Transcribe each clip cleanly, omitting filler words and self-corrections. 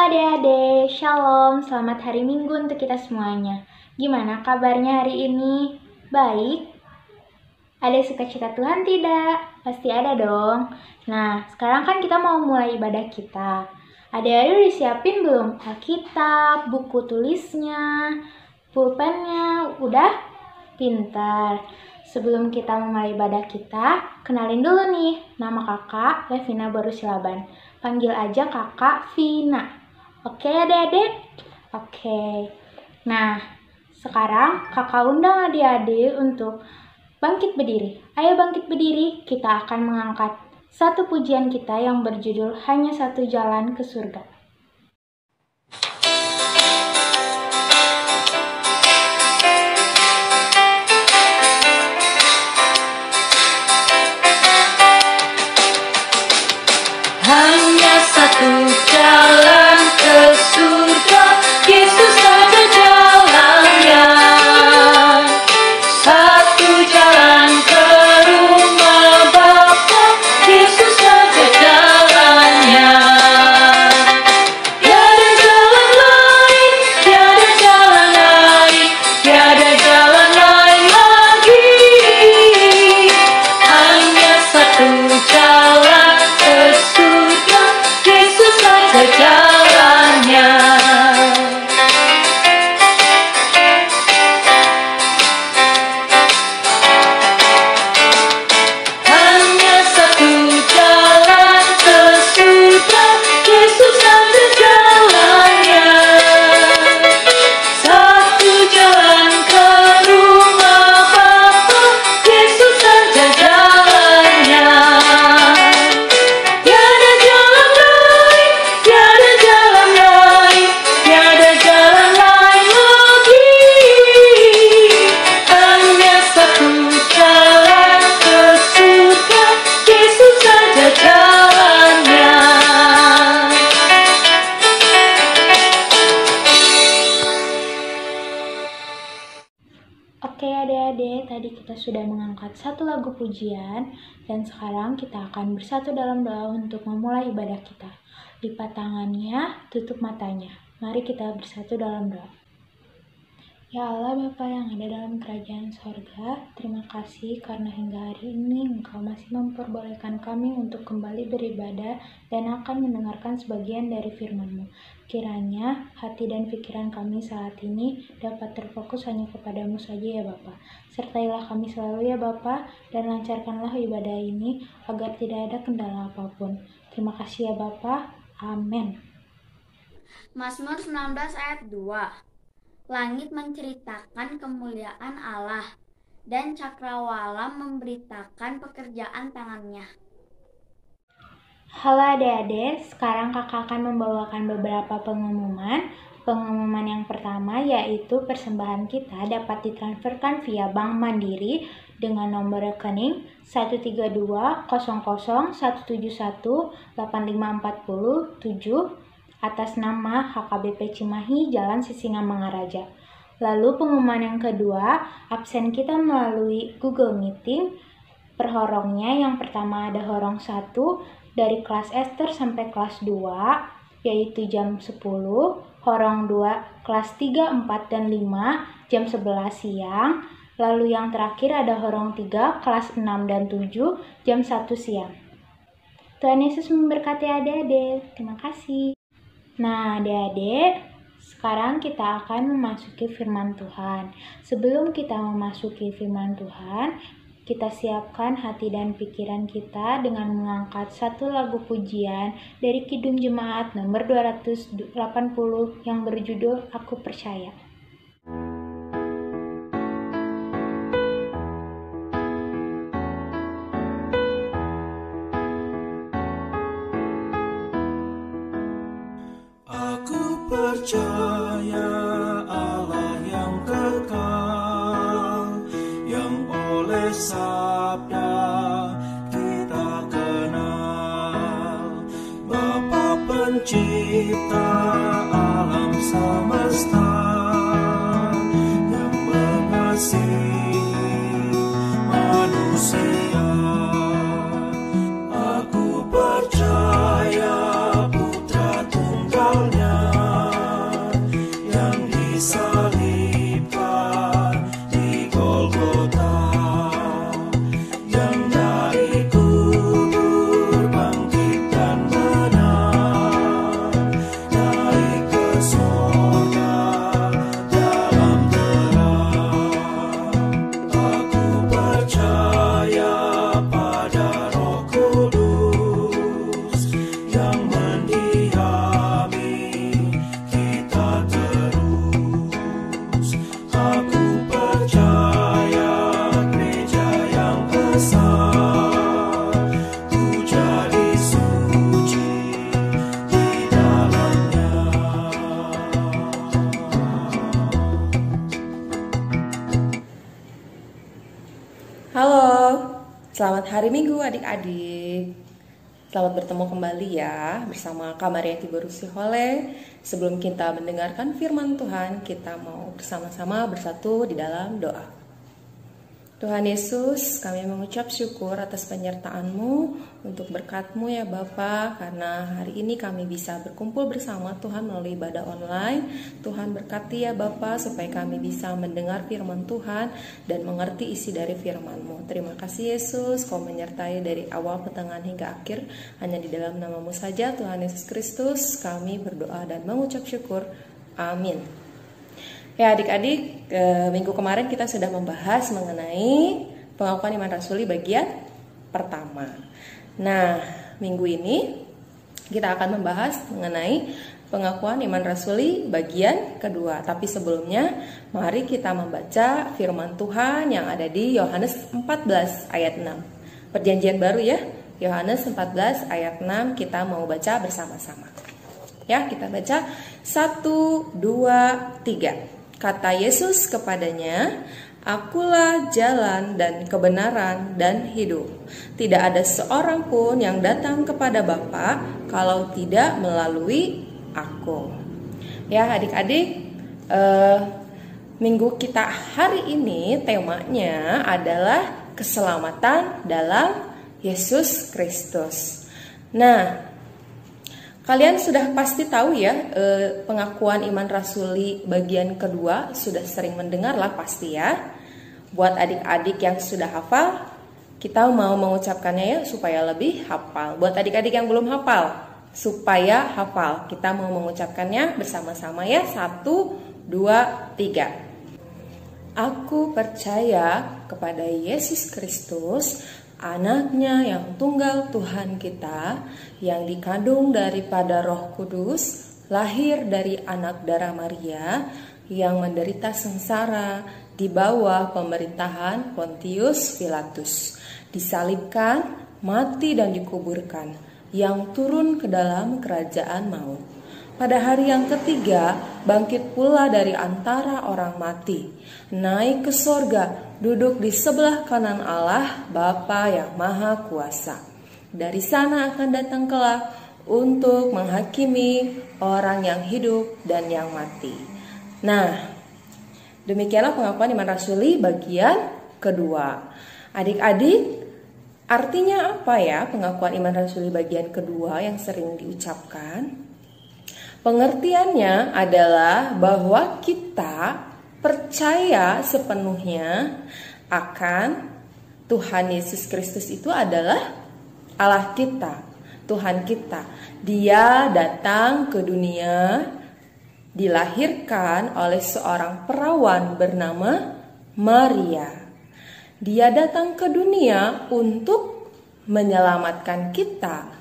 adik-adik, shalom, selamat hari Minggu untuk kita semuanya. Gimana kabarnya hari ini? Baik? Ada sukacita Tuhan tidak? Pasti ada dong. Nah, sekarang kan kita mau mulai ibadah kita. Adik-adik udah siapin belum? Alkitab, buku tulisnya, pulpennya, udah? Pintar. Sebelum kita memulai ibadah kita, kenalin dulu nih, nama kakak Levina Borusilaban. Panggil aja kakak Vina. Oke adik-adik? Oke. Nah, sekarang kakak undang adik-adik untuk bangkit berdiri. Ayo bangkit berdiri, kita akan mengangkat satu pujian kita yang berjudul Hanya Satu Jalan ke Surga. Hanya satu jalan ke surga, Yesus saja jalannya. Satu jalan ke rumah Bapa, Yesus saja jalannya. Tiada jalan lain, tiada jalan lain, tiada jalan lain lagi. Hanya satu jalan ke surga, Yesus saja jalannya. Hanya satu jalan ke surga, Yesus saja jalannya. Satu jalan ke rumah Bapa, Yesus saja jalannya. Tiada jalan lain, tiada jalan lain, tiada jalan lain lagi. Hanya satu jalan ke surga, Yesus saja jalannya. Oke adik-adik, tadi kita sudah mengangkat satu lagu pujian dan sekarang kita akan bersatu dalam doa untuk memulai ibadah kita. Lipat tangannya, tutup matanya. Mari kita bersatu dalam doa. Ya Allah Bapa yang ada dalam kerajaan sorga, terima kasih karena hingga hari ini Engkau masih memperbolehkan kami untuk kembali beribadah dan akan mendengarkan sebagian dari firman-Mu. Kiranya hati dan pikiran kami saat ini dapat terfokus hanya kepadamu saja ya Bapa. Sertailah kami selalu ya Bapa, dan lancarkanlah ibadah ini agar tidak ada kendala apapun. Terima kasih ya Bapa. Amin. Mazmur 19 ayat 2. Langit menceritakan kemuliaan Allah, dan cakrawala memberitakan pekerjaan tangannya. Halo adik-adik, sekarang kakak akan membawakan beberapa pengumuman. Pengumuman yang pertama yaitu persembahan kita dapat ditransferkan via Bank Mandiri dengan nomor rekening 13201718547 atas nama HKBP Cimahi Jalan Sisingamangaraja. Lalu pengumuman yang kedua, absen kita melalui Google Meeting. Per horongnya yang pertama ada horong 1 dari kelas Esther sampai kelas 2 yaitu jam 10, horong 2 kelas 3, 4, dan 5 jam 11 siang. Lalu yang terakhir ada horong 3 kelas 6 dan 7 jam 1 siang. Tuhan Yesus memberkati adik-adik. Terima kasih. Nah, adik-adik, sekarang kita akan memasuki firman Tuhan. Sebelum kita memasuki firman Tuhan, kita siapkan hati dan pikiran kita dengan mengangkat satu lagu pujian dari Kidung Jemaat nomor 280 yang berjudul Aku Percaya. Percaya Allah yang kekal, yang oleh sabda kita kenal, Bapa pencipta alam semesta, yang mengasihi manusia. Aku percaya Putra Tunggalnya Selamat hari Minggu adik-adik. Selamat bertemu kembali ya bersama Kak Marianti Barusiholeh. Sebelum kita mendengarkan firman Tuhan, kita mau bersama-sama bersatu di dalam doa. Tuhan Yesus, kami mengucap syukur atas penyertaan-Mu untuk berkat-Mu ya Bapa, karena hari ini kami bisa berkumpul bersama Tuhan melalui ibadah online. Tuhan berkati ya Bapa supaya kami bisa mendengar firman Tuhan dan mengerti isi dari firman-Mu. Terima kasih Yesus, Kau menyertai dari awal, pertengahan hingga akhir. Hanya di dalam nama-Mu saja Tuhan Yesus Kristus kami berdoa dan mengucap syukur. Amin. Ya adik-adik, minggu kemarin kita sudah membahas mengenai pengakuan iman rasuli bagian pertama. Nah, minggu ini kita akan membahas mengenai pengakuan iman rasuli bagian kedua. Tapi sebelumnya, mari kita membaca firman Tuhan yang ada di Yohanes 14 ayat 6. Perjanjian baru ya, Yohanes 14 ayat 6 kita mau baca bersama-sama. Ya, kita baca 1, 2, 3. Kata Yesus kepadanya, Akulah jalan dan kebenaran dan hidup. Tidak ada seorang pun yang datang kepada Bapa kalau tidak melalui Aku. Ya adik-adik, minggu kita hari ini temanya adalah keselamatan dalam Yesus Kristus. Nah, kalian sudah pasti tahu ya, pengakuan iman rasuli bagian kedua sudah sering mendengar lah pasti ya. Buat adik-adik yang sudah hafal, kita mau mengucapkannya ya supaya lebih hafal. Buat adik-adik yang belum hafal, supaya hafal, kita mau mengucapkannya bersama-sama ya. 1, 2, 3. Aku percaya kepada Yesus Kristus, Anaknya yang tunggal Tuhan kita, yang dikandung daripada Roh Kudus, lahir dari anak darah Maria, yang menderita sengsara di bawah pemerintahan Pontius Pilatus, disalibkan, mati dan dikuburkan, yang turun ke dalam kerajaan maut. Pada hari yang ketiga, bangkit pula dari antara orang mati, naik ke sorga, duduk di sebelah kanan Allah, Bapa yang Maha Kuasa. Dari sana akan datang kelak untuk menghakimi orang yang hidup dan yang mati. Nah, demikianlah pengakuan iman rasuli bagian kedua. Adik-adik, artinya apa ya pengakuan iman rasuli bagian kedua yang sering diucapkan? Pengertiannya adalah bahwa kita percaya sepenuhnya akan Tuhan Yesus Kristus itu adalah Allah kita, Tuhan kita. Dia datang ke dunia, dilahirkan oleh seorang perawan bernama Maria. Dia datang ke dunia untuk menyelamatkan kita.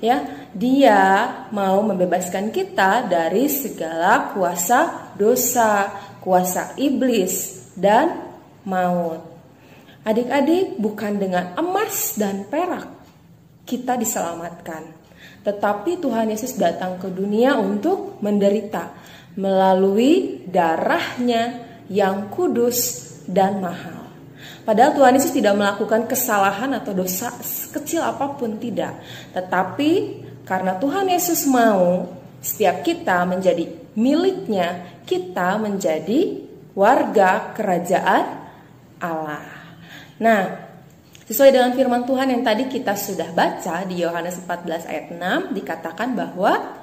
Ya, Dia mau membebaskan kita dari segala kuasa dosa, kuasa iblis dan maut. Adik-adik, bukan dengan emas dan perak kita diselamatkan, tetapi Tuhan Yesus datang ke dunia untuk menderita melalui darahnya yang kudus dan mahal. Padahal Tuhan Yesus tidak melakukan kesalahan atau dosa kecil apapun, tidak. Tetapi karena Tuhan Yesus mau setiap kita menjadi miliknya, kita menjadi warga kerajaan Allah. Nah, sesuai dengan firman Tuhan yang tadi kita sudah baca di Yohanes 14 ayat 6, dikatakan bahwa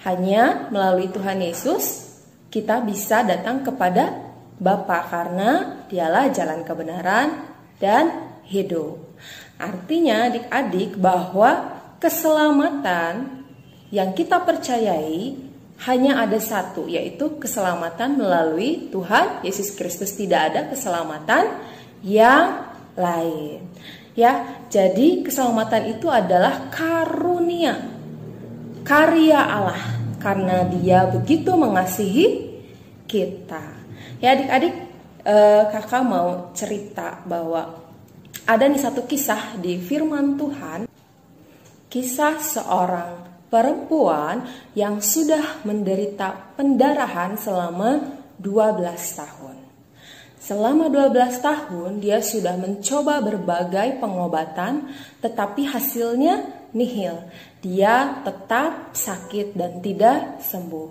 hanya melalui Tuhan Yesus kita bisa datang kepada Bapa, karena Dialah jalan kebenaran dan hidup. Artinya adik-adik bahwa keselamatan yang kita percayai hanya ada satu, yaitu keselamatan melalui Tuhan Yesus Kristus. Tidak ada keselamatan yang lain. Ya, jadi keselamatan itu adalah karunia, karya Allah, karena Dia begitu mengasihi kita. Ya adik-adik, kakak mau cerita bahwa ada nih satu kisah di firman Tuhan, kisah seorang perempuan yang sudah menderita pendarahan selama 12 tahun. Selama 12 tahun dia sudah mencoba berbagai pengobatan, tetapi hasilnya nihil. Dia tetap sakit dan tidak sembuh.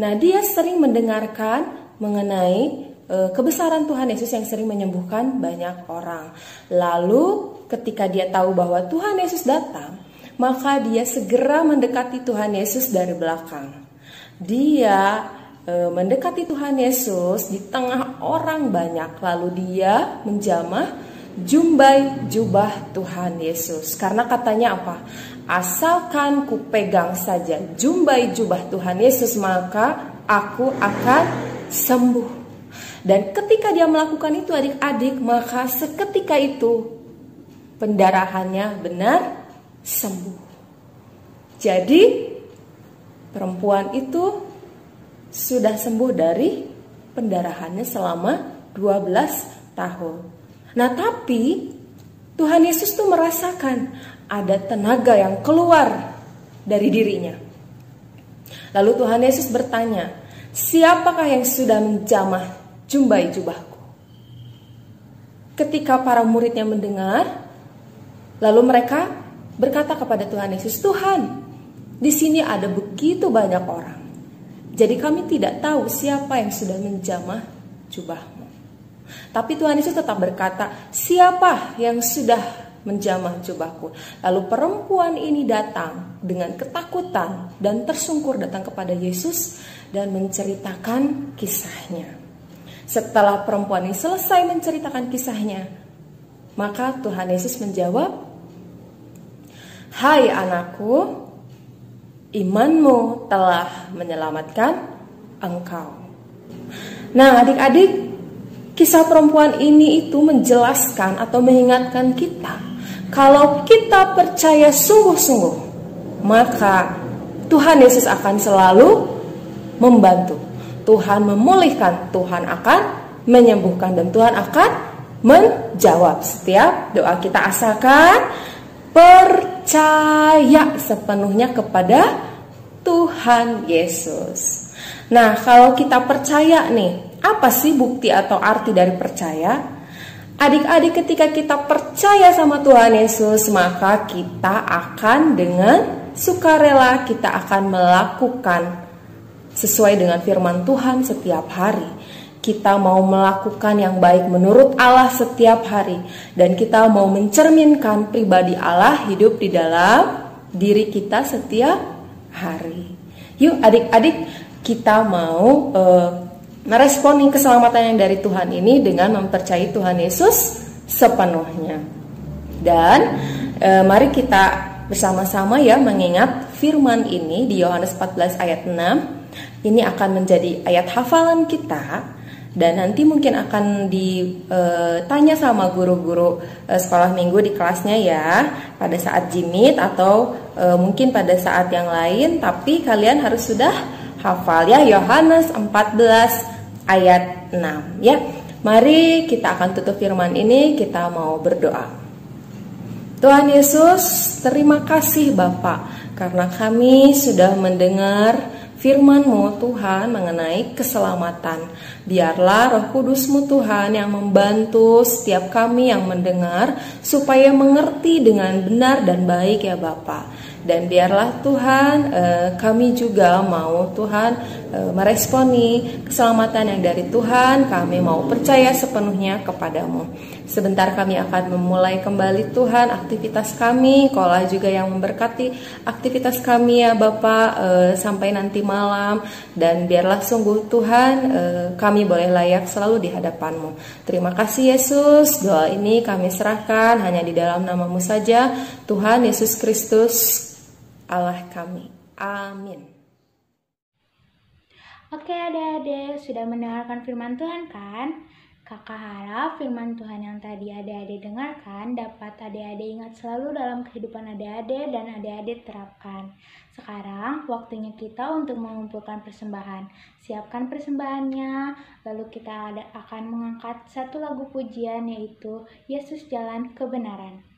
Nah, dia sering mendengarkan mengenai kebesaran Tuhan Yesus yang sering menyembuhkan banyak orang. Lalu ketika dia tahu bahwa Tuhan Yesus datang, maka dia segera mendekati Tuhan Yesus dari belakang. Dia mendekati Tuhan Yesus di tengah orang banyak, lalu dia menjamah jumbai jubah Tuhan Yesus. Karena katanya apa? Asalkan ku pegang saja jumbai jubah Tuhan Yesus, maka aku akan sembuh. Dan ketika dia melakukan itu adik-adik, maka seketika itu pendarahannya benar sembuh. Jadi perempuan itu sudah sembuh dari pendarahannya selama 12 tahun. Nah, tapi Tuhan Yesus tuh merasakan ada tenaga yang keluar dari dirinya. Lalu Tuhan Yesus bertanya, siapakah yang sudah menjamah jumbai jubahku? Ketika para muridnya mendengar, lalu mereka berkata kepada Tuhan Yesus, Tuhan, di sini ada begitu banyak orang. Jadi kami tidak tahu siapa yang sudah menjamah jubahmu. Tapi Tuhan Yesus tetap berkata, siapa yang sudah menjamah jubahku? Lalu perempuan ini datang dengan ketakutan dan tersungkur datang kepada Yesus dan menceritakan kisahnya. Setelah perempuan ini selesai menceritakan kisahnya, maka Tuhan Yesus menjawab, hai anakku, imanmu telah menyelamatkan engkau. Nah, adik-adik, kisah perempuan ini itu menjelaskan atau mengingatkan kita, kalau kita percaya sungguh-sungguh, maka Tuhan Yesus akan selalu membantu. Tuhan memulihkan, Tuhan akan menyembuhkan, dan Tuhan akan menjawab setiap doa kita asalkan percaya sepenuhnya kepada Tuhan Yesus. Nah, kalau kita percaya nih, apa sih bukti atau arti dari percaya? Adik-adik, ketika kita percaya sama Tuhan Yesus, maka kita akan dengan sukarela, kita akan melakukan sesuai dengan firman Tuhan setiap hari. Kita mau melakukan yang baik menurut Allah setiap hari, dan kita mau mencerminkan pribadi Allah hidup di dalam diri kita setiap hari. Yuk adik-adik, kita mau meresponi keselamatan yang dari Tuhan ini dengan mempercayai Tuhan Yesus sepenuhnya. Dan mari kita bersama-sama ya mengingat firman ini di Yohanes 14 ayat 6. Ini akan menjadi ayat hafalan kita, dan nanti mungkin akan ditanya sama guru-guru sekolah minggu di kelasnya ya, pada saat jimit atau mungkin pada saat yang lain, tapi kalian harus sudah hafal ya, Yohanes 14 ayat 6 ya. Mari kita akan tutup firman ini, kita mau berdoa. Tuhan Yesus, terima kasih Bapa, karena kami sudah mendengar firman-Mu Tuhan mengenai keselamatan. Biarlah Roh Kudus-Mu Tuhan yang membantu setiap kami yang mendengar supaya mengerti dengan benar dan baik ya Bapa. Dan biarlah Tuhan kami juga mau Tuhan meresponi keselamatan yang dari Tuhan. Kami mau percaya sepenuhnya kepadamu. Sebentar kami akan memulai kembali Tuhan aktivitas kami. Kolah juga yang memberkati aktivitas kami ya Bapak sampai nanti malam. Dan biarlah sungguh Tuhan kami boleh layak selalu di hadapan-Mu. Terima kasih Yesus. Doa ini kami serahkan hanya di dalam nama-Mu saja, Tuhan Yesus Kristus Allah kami. Amin. Oke adik-adik, sudah mendengarkan firman Tuhan kan? Kakak harap firman Tuhan yang tadi adik-adik dengarkan dapat adik-adik ingat selalu dalam kehidupan adik-adik dan adik-adik terapkan. Sekarang waktunya kita untuk mengumpulkan persembahan. Siapkan persembahannya, lalu kita akan mengangkat satu lagu pujian, yaitu Yesus Jalan Kebenaran.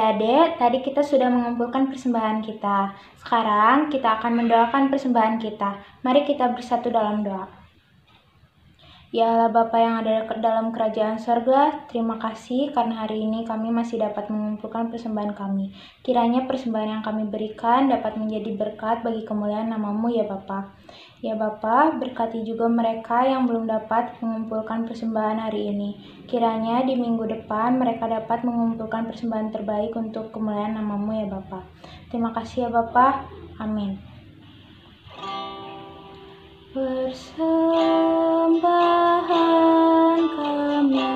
Adik-adik, tadi kita sudah mengumpulkan persembahan kita. Sekarang kita akan mendoakan persembahan kita. Mari kita bersatu dalam doa. Ya Allah Bapa yang ada dalam kerajaan sorga, terima kasih karena hari ini kami masih dapat mengumpulkan persembahan kami. Kiranya persembahan yang kami berikan dapat menjadi berkat bagi kemuliaan nama-Mu ya Bapa. Ya Bapa, berkati juga mereka yang belum dapat mengumpulkan persembahan hari ini. Kiranya di minggu depan mereka dapat mengumpulkan persembahan terbaik untuk kemuliaan nama-Mu ya Bapa. Terima kasih ya Bapa. Amin. Persembahan kami,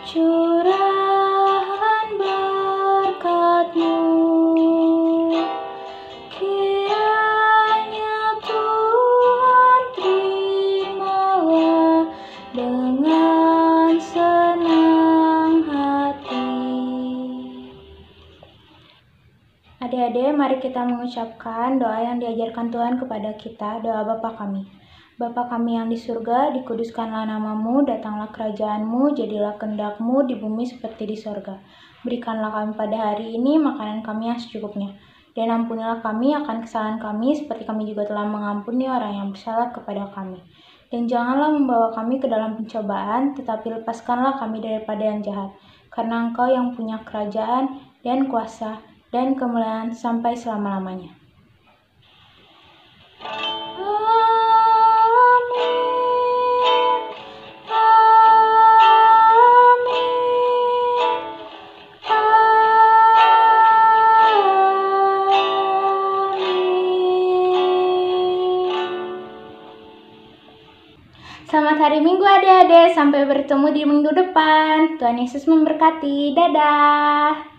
curahan berkat-Mu, kiranya Tuhan terimalah dengan senang hati. Adik-adik, mari kita mengucapkan doa yang diajarkan Tuhan kepada kita, doa Bapa kami. Bapa kami yang di surga, dikuduskanlah nama-Mu, datanglah kerajaan-Mu, jadilah kehendak-Mu di bumi seperti di surga. Berikanlah kami pada hari ini makanan kami yang secukupnya. Dan ampunilah kami akan kesalahan kami, seperti kami juga telah mengampuni orang yang bersalah kepada kami. Dan janganlah membawa kami ke dalam pencobaan, tetapi lepaskanlah kami daripada yang jahat. Karena Engkau yang punya kerajaan dan kuasa dan kemuliaan sampai selama-lamanya. Selamat hari Minggu adik-adik, sampai bertemu di minggu depan. Tuhan Yesus memberkati, dadah.